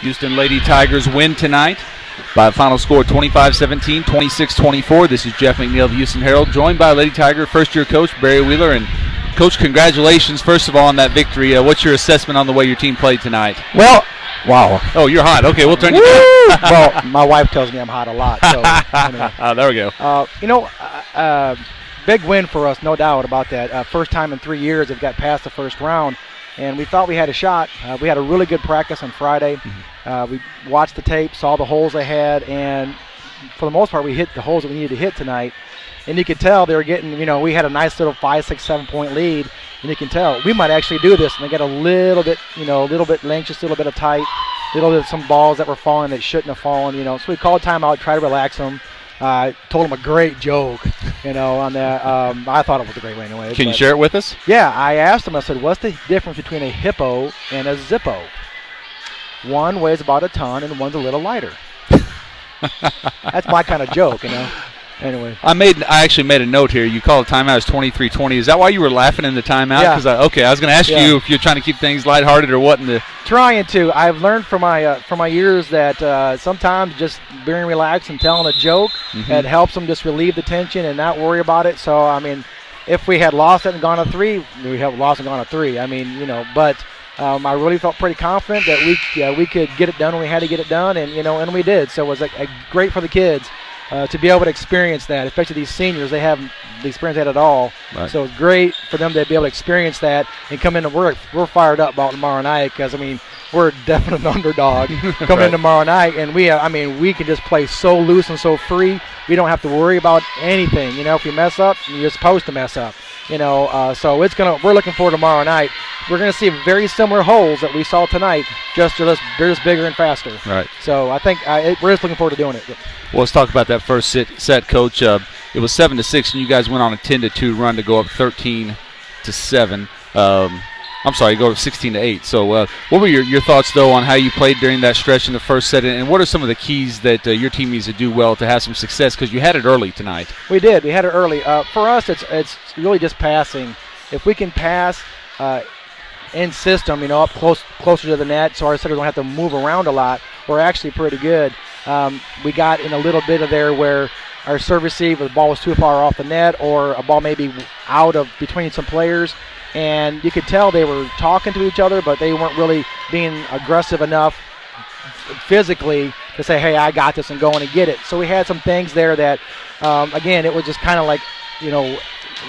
Houston Lady Tigers win tonight by a final score 25-17, 26-24. This is Jeff McNeil of the Houston Herald, joined by Lady Tiger first-year coach Barry Wheeler. And, Coach, congratulations, first of all, on that victory. What's your assessment on the way your team played tonight? Well, wow. Oh, you're hot. Okay, we'll turn you down. Well, my wife tells me I'm hot a lot. So, anyway. There we go. Big win for us, no doubt about that. First time in 3 years they've got past the first round, and we thought we had a shot. We had a really good practice on Friday. We watched the tape, saw the holes they had, and for the most part we hit the holes that we needed to hit tonight. And you could tell they were getting, we had a nice little 5, 6, 7 point lead, and you can tell we might actually do this. And they got a little bit, a little bit anxious, a little bit of tight, a little bit of some balls that were falling that shouldn't have fallen, So we called timeout, tried to relax them. Told them a great joke, on that. I thought it was a great way anyway. Can you share it with us? Yeah, I asked them, I said, what's the difference between a hippo and a Zippo? One weighs about a ton and one's a little lighter. That's my kind of joke, Anyway. I actually made a note here. You called the timeout as 23-20. Is that why you were laughing in the timeout? Yeah. Because I was going to ask you if you're trying to keep things lighthearted or what in the. Trying to. I've learned from my years that sometimes just being relaxed and telling a joke it helps them just relieve the tension and not worry about it. So if we had lost it and gone to 3, we have lost and gone to 3. But I really felt pretty confident that we could get it done when we had to get it done, and we did. So it was great for the kids. To be able to experience that, especially these seniors, they haven't experienced that at all. Right. So it's great for them to be able to experience that and come in to work. We're fired up about tomorrow night because, we're a definite underdog coming in tomorrow night. And we can just play so loose and so free. We don't have to worry about anything. If you mess up, you're supposed to mess up. So we're looking forward to tomorrow night. We're going to see very similar holes that we saw tonight, they're just bigger and faster. Right. So I think we're just looking forward to doing it. Well, let's talk about that first set, Coach. It was 7-6, and you guys went on a 10-2 run to go up 13-7. I'm sorry, go up 16-8. So what were your thoughts, though, on how you played during that stretch in the first set, and what are some of the keys that your team needs to do well to have some success? Because you had it early tonight. We did. We had it early. For us, it's really just passing. If we can pass in system, up closer to the net, so our setters don't have to move around a lot, we're actually pretty good. We got in a little bit of there where our serve receive, the ball was too far off the net, or a ball maybe out of between some players, and you could tell they were talking to each other, but they weren't really being aggressive enough physically to say, hey, I got this, and go in and get it. So we had some things there that, again, it was just kind of like,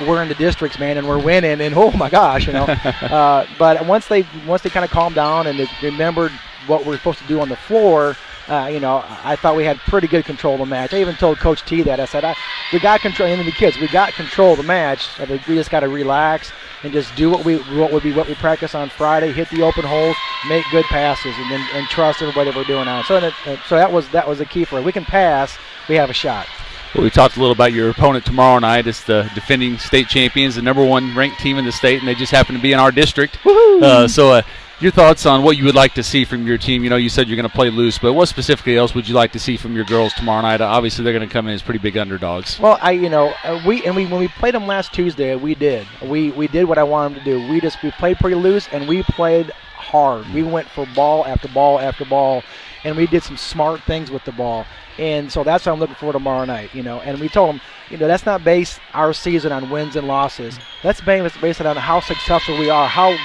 we're in the districts, man, and we're winning, and oh my gosh, But once they kind of calmed down and they remembered what we're supposed to do on the floor, I thought we had pretty good control of the match. I even told Coach T that. I said, we got control, and the kids, we got control of the match. We just got to relax and just do what we practice on Friday, hit the open holes, make good passes, and trust everybody that we're doing on. So that was the key for it. We can pass, we have a shot. Well, we talked a little about your opponent tomorrow night. It's the defending state champions, the #1 ranked team in the state, and they just happen to be in our district. So your thoughts on what you would like to see from your team? You said you're going to play loose, but what specifically else would you like to see from your girls tomorrow night? Obviously, they're going to come in as pretty big underdogs. Well, when we played them last Tuesday, we did what I wanted them to do. We played pretty loose, and we played hard. We went for ball after ball after ball, and we did some smart things with the ball. And so that's what I'm looking for tomorrow night, And we told them, let's not base our season on wins and losses. Let's base it on how successful we are, how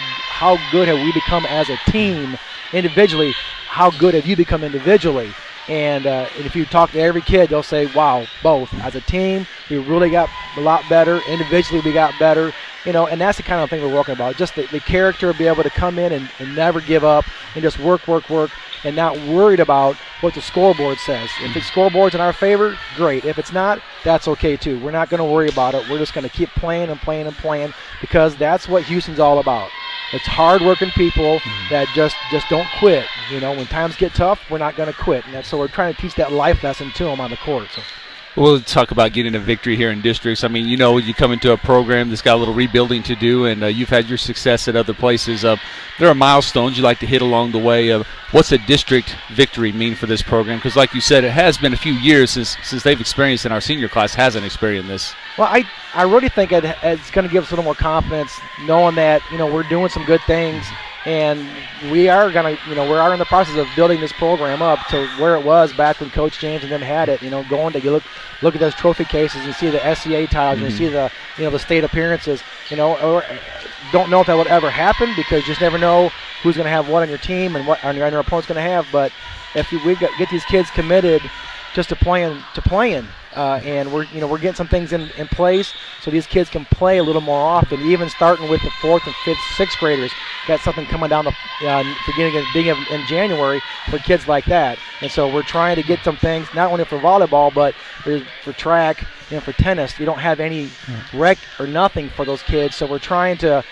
good have we become as a team individually, how good have you become individually. And if you talk to every kid, they'll say, wow, both. As a team, we really got a lot better. Individually, we got better. And that's the kind of thing we're working about. Just the character, be able to come in and never give up and just work, and not worried about what the scoreboard says. If the scoreboard's in our favor, great. If it's not, that's okay too. We're not going to worry about it. We're just going to keep playing and playing and playing, because that's what Houston's all about. It's hard-working people that just don't quit. When times get tough, we're not going to quit. And so we're trying to teach that life lesson to them on the court. So. We'll talk about getting a victory here in districts. You come into a program that's got a little rebuilding to do, and you've had your success at other places. There are milestones you like to hit along the way. What's a district victory mean for this program? Because like you said, it has been a few years since they've experienced, and our senior class hasn't experienced this. Well, I really think it's going to give us a little more confidence knowing that, we're doing some good things, And we are going to, we are in the process of building this program up to where it was back when Coach James and them had it. Going to look at those trophy cases and see the SCA titles and see the, the state appearances. Or don't know if that would ever happen because you just never know who's going to have what on your team and what your opponent's going to have. But if we get these kids committed just to playing, and we're getting some things in place so these kids can play a little more often, even starting with the 4th and 5th, 6th graders. Got something coming down the beginning of in January for kids like that. And so we're trying to get some things not only for volleyball but for track, for tennis. We don't have any rec or nothing for those kids, so we're trying to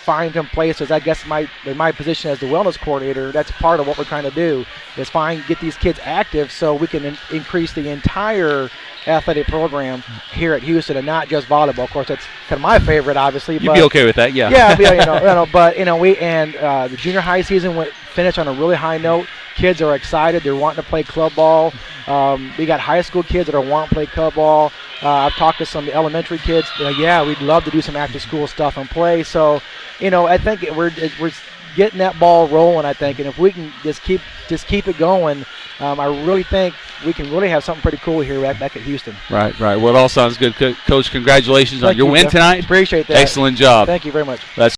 find some places. I guess in my position as the wellness coordinator, that's part of what we're trying to do is get these kids active so we can increase the entire athletic program here at Houston and not just volleyball. Of course, that's kind of my favorite, obviously. You'd be okay with that, yeah. Yeah, but the junior high season finished on a really high note. Kids are excited. They're wanting to play club ball. We got high school kids that are wanting to play club ball. I've talked to some elementary kids. We'd love to do some after school stuff and play. So, I think we're getting that ball rolling, I think. And if we can just keep it going, I really think we can really have something pretty cool here back at Houston. Right. Well, it all sounds good. Coach, congratulations on your win Jeff. tonight. Appreciate that. Excellent job. Thank you very much. That's